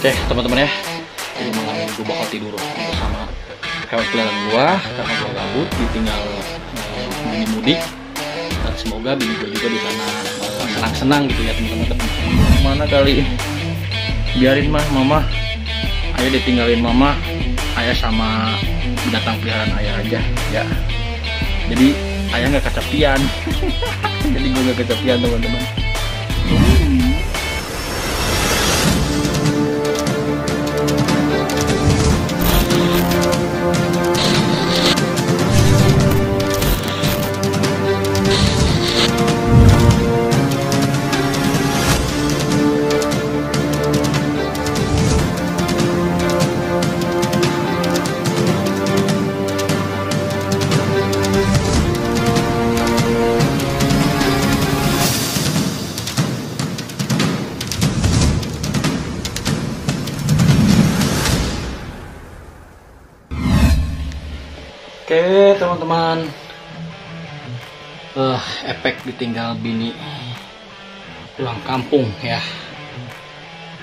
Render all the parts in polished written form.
Oke teman-teman ya, jadi malam ini gue bakal tidur bersama hewan peliharaan gue karena gue gabut ditinggal bini mudik, dan semoga bini gue juga di sana senang-senang gitu ya teman-teman. Mana kali biarin mama, ayah ditinggalin mama, ayah sama binatang peliharaan ayah aja ya. Jadi ayah nggak kecapian, jadi gue nggak kecapian teman-teman. Oke teman-teman, efek ditinggal bini pulang kampung ya.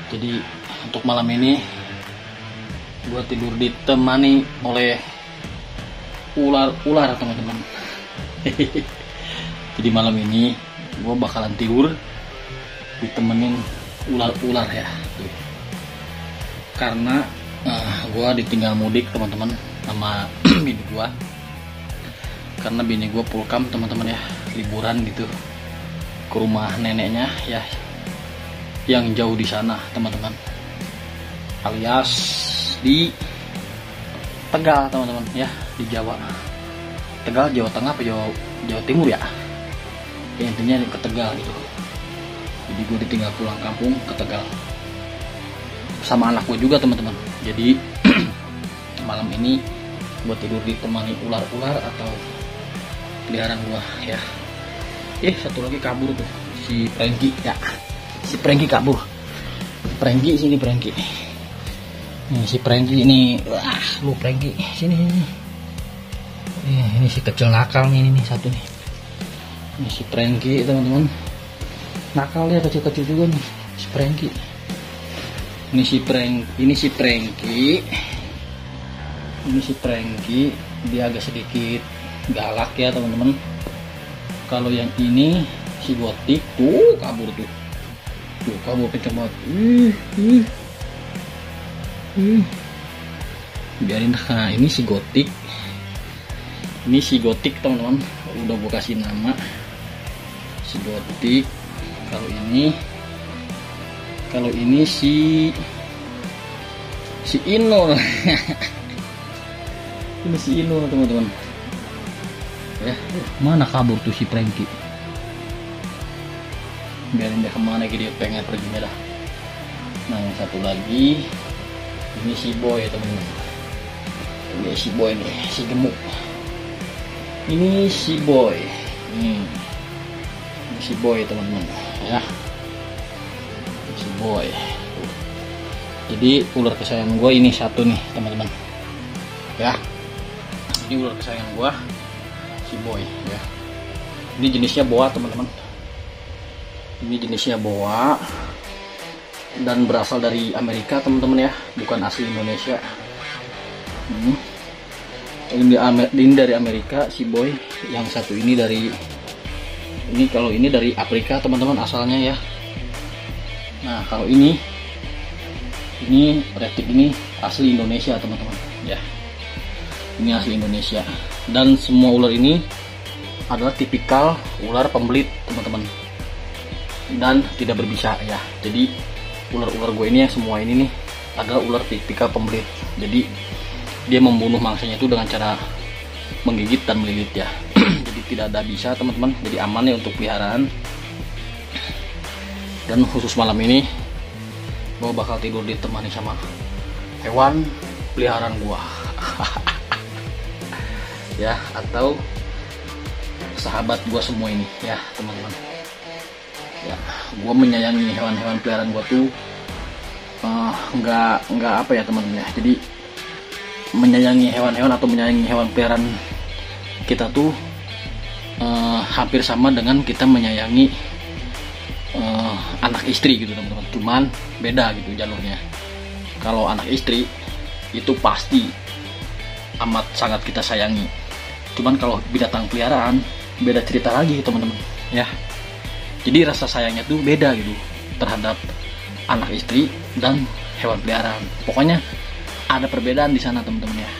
Jadi untuk malam ini gue tidur ditemani oleh ular teman-teman. Jadi malam ini gue bakalan tidur ditemenin ular ya. Karena gue ditinggal mudik teman-teman sama bini gua, karena bini gua pulkam teman-teman ya, liburan gitu ke rumah neneknya ya yang jauh di sana teman-teman, alias di Tegal teman-teman ya, di Jawa. Tegal Jawa Tengah apa Jawa Timur ya, intinya ke Tegal gitu. Jadi gue ditinggal pulang kampung ke Tegal sama anak gue juga teman-teman. Jadi malam ini gue tidur ditemani ular-ular atau peliharaan gue ya. Satu lagi kabur tuh, si Prengki ya. Si Prengki kabur. Prengki sini Prengki. Nih si Prengki ini, wah lu Prengki sini. Ini si kecil nakal nih, ini satu nih. Ini si Prengki teman-teman. Nakal ya, kecil-kecil juga nih si Prengki. Ini si Prengki. Ini si Prengki, dia agak sedikit galak ya teman-teman. Kalau yang ini si Gotik tuh kabur tuh kabur kenceng banget. Biarin. Nah ini si Gotik, teman-teman, udah gue kasih nama si Gotik. Kalau ini si Inul. Ini si Inul teman-teman ya. Mana kabur tuh si Prengki, biarin dia kemana gitu, dia pengen pergi dah. Nah yang satu lagi ini si Boy teman-teman. Ini si Boy nih, si gemuk. Ini si Boy. Ini si Boy teman-teman ya. Si Boy. Jadi ular kesayangan gue ini satu nih teman-teman ya. Ini ular kesayangan gua, si Boy ya. Ini jenisnya boa teman-teman. Ini jenisnya boa dan berasal dari Amerika teman-teman ya, bukan asli Indonesia. Ini dari Amerika si Boy. Yang satu ini kalau ini dari Afrika teman-teman asalnya ya. Nah kalau ini reptil ini asli Indonesia teman-teman ya. Ini asli Indonesia, dan semua ular ini adalah tipikal ular pembelit teman-teman, dan tidak berbisa ya. Jadi ular-ular gue ini yang semua ini nih adalah ular tipikal pembelit. Jadi dia membunuh mangsanya itu dengan cara menggigit dan melilit ya. Jadi tidak ada bisa teman-teman, jadi aman ya untuk peliharaan. Dan khusus malam ini gue bakal tidur ditemani sama hewan peliharaan gue. Ya, atau sahabat gua semua ini ya teman-teman ya. Gua menyayangi hewan-hewan peliharaan gua tuh nggak apa ya teman-teman ya. Jadi menyayangi hewan-hewan atau menyayangi hewan peliharaan kita tuh hampir sama dengan kita menyayangi anak istri gitu teman-teman, cuman beda gitu jalurnya. kalau anak istri itu pasti amat sangat kita sayangi. Cuman kalau binatang peliharaan beda cerita lagi teman-teman ya. Jadi rasa sayangnya tuh beda gitu terhadap anak istri dan hewan peliharaan. Pokoknya ada perbedaan di sana teman-teman ya.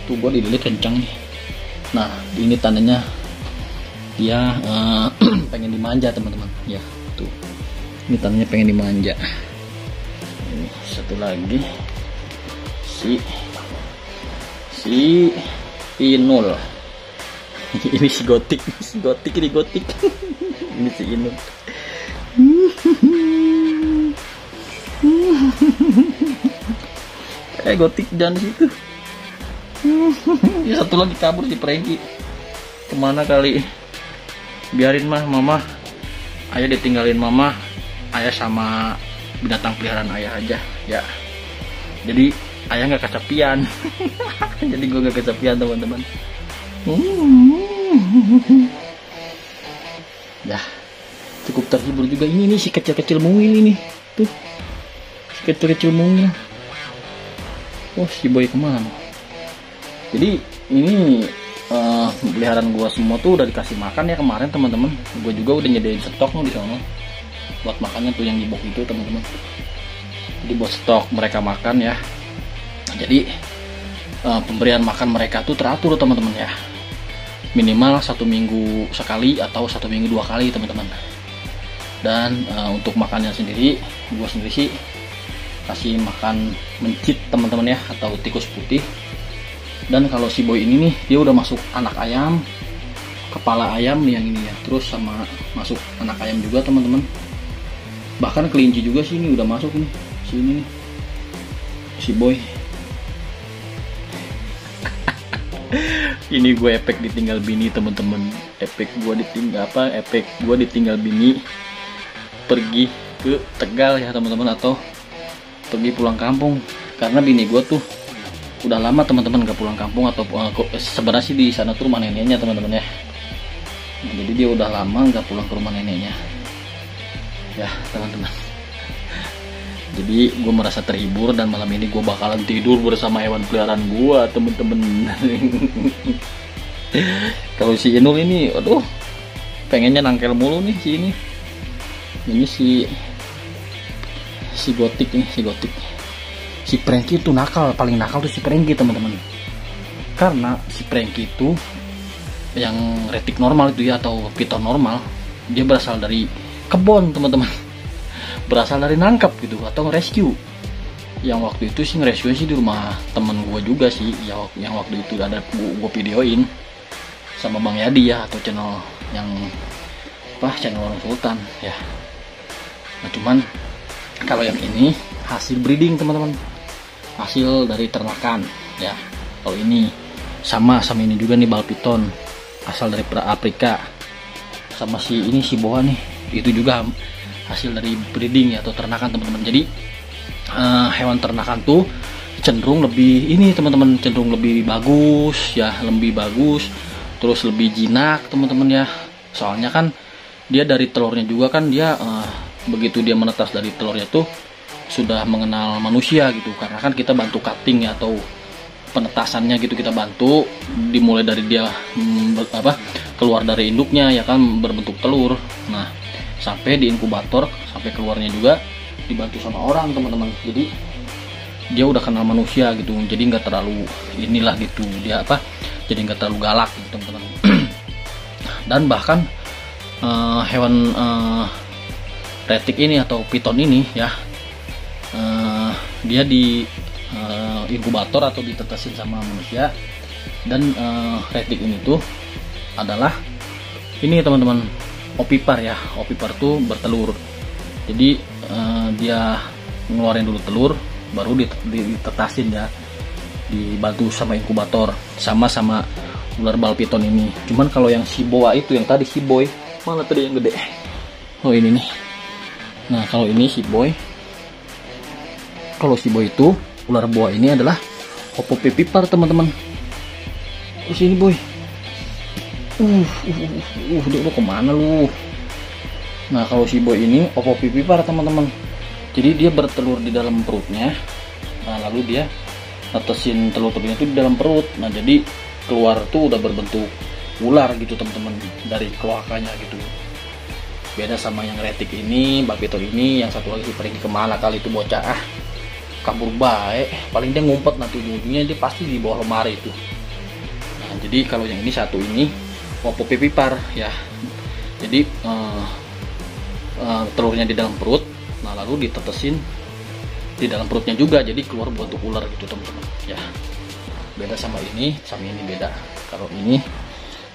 Tuh gua dililit kencang nih. Nah ini tandanya dia pengen dimanja teman-teman ya. Tuh ini tandanya pengen dimanja. Ini satu lagi si Inul. Ini si gotik ini gotik. Ini si Inul. Gotik jangan di situ. Ya satu lagi kabur si Prengki. Kemana kali? Biarin mama. Ayah ditinggalin mama. Ayah sama binatang peliharaan ayah aja ya. Jadi ayah nggak kesepian. Jadi gue nggak kesepian teman-teman. Ya cukup terhibur juga. Ini si kecil-kecil mungil ini tuh. Si kecil-kecil mungil. Oh si boy kemana? Jadi ini peliharaan gua semua tuh udah dikasih makan ya kemarin teman-teman. Gue juga udah nyediain stok di sana buat makannya tuh yang di box itu teman-teman. Jadi buat stok mereka makan ya. Jadi pemberian makan mereka tuh teratur teman-teman ya. Minimal 1 minggu sekali atau 1 minggu 2 kali teman-teman. Dan untuk makannya sendiri, gua sendiri sih kasih makan mencit teman-teman ya, atau tikus putih. Dan kalau si boy ini nih dia udah masuk anak ayam, kepala ayam nih yang ini ya, terus sama masuk anak ayam juga teman-teman. Bahkan kelinci juga sih ini udah masuk nih sini nih si boy. Ini gue efek ditinggal bini teman-teman. Efek gue ditinggal bini pergi ke Tegal ya teman-teman, atau pergi pulang kampung. Karena bini gue tuh udah lama teman-teman gak pulang kampung, atau sebenarnya sih di sana tuh rumah neneknya teman-teman ya. Nah, jadi dia udah lama gak pulang ke rumah neneknya ya teman-teman. Jadi gue merasa terhibur dan malam ini gue bakalan tidur bersama hewan peliharaan gue temen-temen. Kalau si Inul ini, aduh, pengennya nangkel mulu nih si ini. Ini si gotik nih, si gotik. Si Prengki itu nakal, paling nakal tuh si Prengki teman-teman. Karena si Prengki itu yang retik normal itu ya, atau piton normal, dia berasal dari kebon teman-teman. Berasal dari nangkap gitu atau rescue. Yang waktu itu sih nge-rescue sih di rumah temen gue juga sih ya, yang waktu itu ada gue videoin sama Bang Yadi ya, atau channel yang channel orang Sultan ya. Nah cuman kalau yang ini hasil breeding teman-teman, hasil dari ternakan ya. Kalau ini sama ini juga nih bal piton, asal dari Afrika. Sama si ini si boa nih, itu juga hasil dari breeding ya, atau ternakan teman-teman. Jadi hewan ternakan tuh cenderung lebih ini teman-teman, cenderung lebih bagus ya, lebih bagus, terus lebih jinak teman-teman ya. Soalnya kan dia dari telurnya juga kan dia begitu dia menetas dari telurnya tuh sudah mengenal manusia gitu, karena kan kita bantu cutting ya, atau penetasannya gitu kita bantu, dimulai dari dia keluar dari induknya ya kan, berbentuk telur. Nah sampai di inkubator, sampai keluarnya juga dibantu sama orang teman-teman. Jadi dia udah kenal manusia gitu, jadi nggak terlalu inilah gitu dia jadi nggak terlalu galak gitu teman-teman. Dan bahkan hewan retik ini atau piton ini ya, dia di inkubator atau ditetesin sama manusia. Dan retik ini tuh adalah ini teman-teman, opipar ya. Opipar tuh bertelur. Jadi dia ngeluarin dulu telur, baru ditetasin ya, dibantu sama inkubator, sama ular bal piton ini. Cuman kalau yang si boa itu, yang tadi si boy, mana tadi yang gede? Oh ini nih. Nah kalau ini si boy, kalau si boy itu ular boa ini adalah opopipar teman-teman. Terus ini boy, dia kemana lu? Nah kalau si boy ini opopipar teman-teman. Jadi dia bertelur di dalam perutnya. Nah lalu dia netesin telur-telurnya itu di dalam perut. Nah jadi keluar tuh udah berbentuk ular gitu teman-teman dari kloakanya gitu. Beda sama yang retik ini, babiton ini, yang satu lagi pergi kemana kali itu bocah, kabur baik. Paling dia ngumpet, nanti ujung-ujungnya dia pasti di bawah lemari itu. Nah jadi kalau yang ini satu ini Poppy pipar ya. Jadi telurnya di dalam perut. Nah lalu ditetesin di dalam perutnya juga, jadi keluar bentuk ular gitu teman-teman ya. Beda sama ini beda. Kalau ini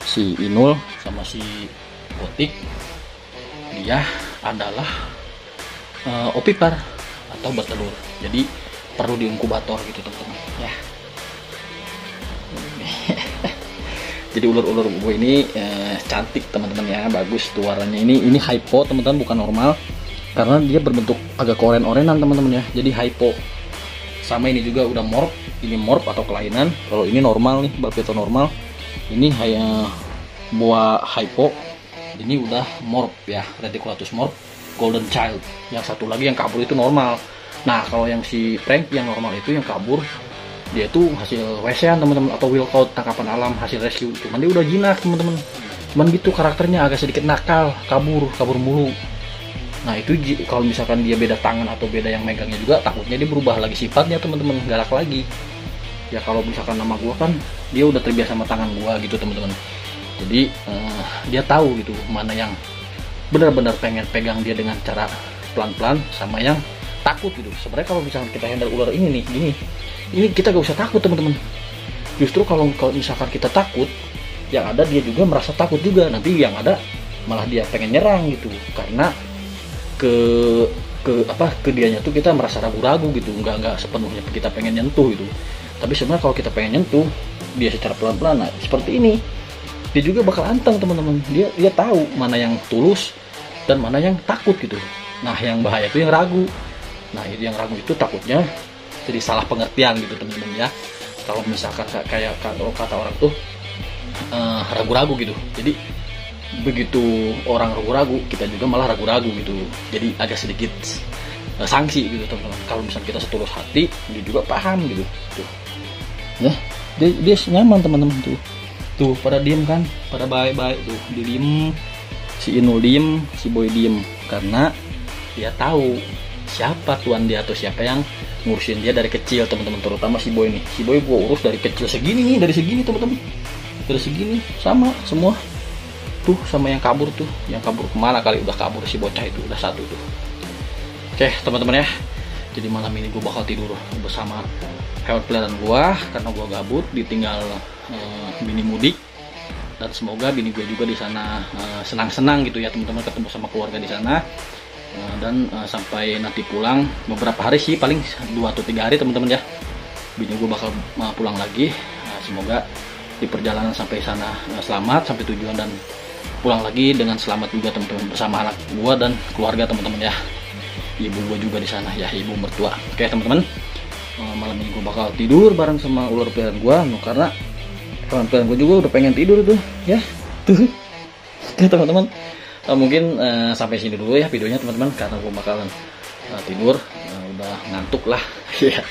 si Inul sama si Botik, dia adalah opipar atau bertelur, jadi perlu diinkubator gitu teman-teman ya. Jadi ular-ular gue ini cantik teman-teman ya, bagus tuh warnanya. Ini hypo teman-teman, bukan normal, karena dia berbentuk agak oren-orenan teman-teman ya. Jadi hypo. Sama ini juga udah morph, ini morph atau kelainan. Kalau ini normal nih, babiton normal. Ini buah hypo. Ini udah morph ya, reticulatus morph, golden child. Yang satu lagi yang kabur itu normal. Nah kalau yang si Frank yang normal itu yang kabur, dia itu hasil WC-an teman-teman, atau will caught, tangkapan alam hasil rescue. Cuman dia udah jinak teman-teman. Cuman gitu karakternya, agak sedikit nakal, kabur mulu. Nah itu kalau misalkan dia beda tangan atau beda yang megangnya juga, takutnya dia berubah lagi sifatnya teman-teman, galak lagi. Ya kalau misalkan nama gua kan dia udah terbiasa sama tangan gua gitu teman-teman. Jadi dia tahu gitu mana yang benar-benar pengen pegang dia dengan cara pelan-pelan, sama yang takut gitu. Sebenarnya kalau misalkan kita handle ular ini nih gini, ini kita gak usah takut teman-teman. Justru kalau misalkan kita takut, yang ada dia juga merasa takut juga. Nanti yang ada malah dia pengen nyerang gitu, karena ke dianya tuh kita merasa ragu-ragu gitu, nggak sepenuhnya kita pengen nyentuh gitu. Tapi sebenarnya kalau kita pengen nyentuh dia secara pelan-pelan, nah seperti ini, dia juga bakal anteng teman-teman. Dia tahu mana yang tulus dan mana yang takut gitu. Nah yang bahaya itu yang ragu. Nah itu yang ragu itu takutnya jadi salah pengertian gitu teman-teman ya. Kalau misalkan kayak kata orang tuh ragu-ragu gitu. Jadi begitu orang ragu-ragu, kita juga malah ragu-ragu gitu. Jadi agak sedikit sanksi gitu teman-teman. Kalau misalkan kita setulus hati, dia juga paham gitu. Tuh. Ya, dia nyaman teman-teman tuh. Tuh pada diem kan, pada baik-baik tuh. Dia diem, si Inul diem, si Boy diem, karena dia tahu siapa tuan dia atau siapa yang ngurusin dia dari kecil teman-teman. Terutama si Boy nih, si Boy gua urus dari kecil segini nih, dari segini teman-teman, dari segini sama semua tuh. Sama yang kabur tuh, yang kabur kemana kali, udah kabur si bocah itu, udah satu tuh. Oke teman-teman ya, jadi malam ini gua bakal tidur bersama hewan peliharaan gua karena gua gabut, ditinggal bini mudik. Dan semoga bini gue juga di sana senang-senang gitu ya teman-teman, ketemu sama keluarga di sana. Dan sampai nanti pulang beberapa hari sih, paling 2 atau 3 hari teman-teman ya, bini gue bakal pulang lagi. Semoga di perjalanan sampai sana selamat sampai tujuan, dan pulang lagi dengan selamat juga teman-teman, bersama anak gue dan keluarga teman-teman ya. Ibu gue juga di sana ya, ibu mertua. Oke teman-teman, malam ini gue bakal tidur bareng sama ular peliharaan gue, karena hewan peliharaan gue juga udah pengen tidur tuh ya tuh. Oke teman-teman, mungkin sampai sini dulu ya videonya teman-teman, karena gue bakalan tidur, udah ngantuk lah ya.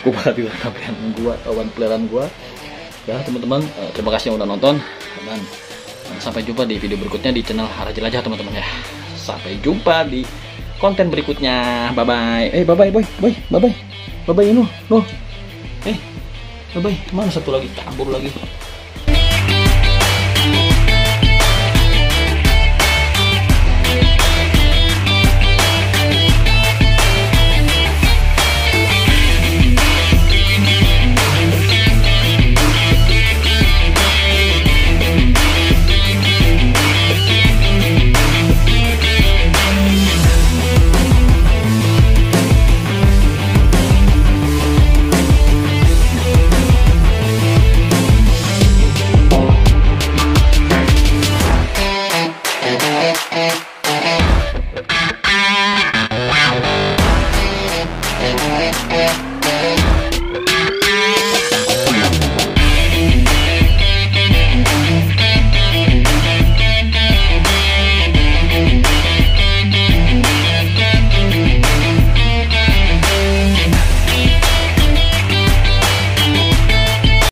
Gue bakal tidur sampai hewan peliharaan gue ya teman-teman. Terima kasih yang udah nonton, dan sampai jumpa di video berikutnya di channel Hara Jelajah teman-teman ya. Sampai jumpa di konten berikutnya. Bye bye. Bye bye boy, bye bye. Bye bye Inul, bye bye. Mana satu lagi, kabur lagi.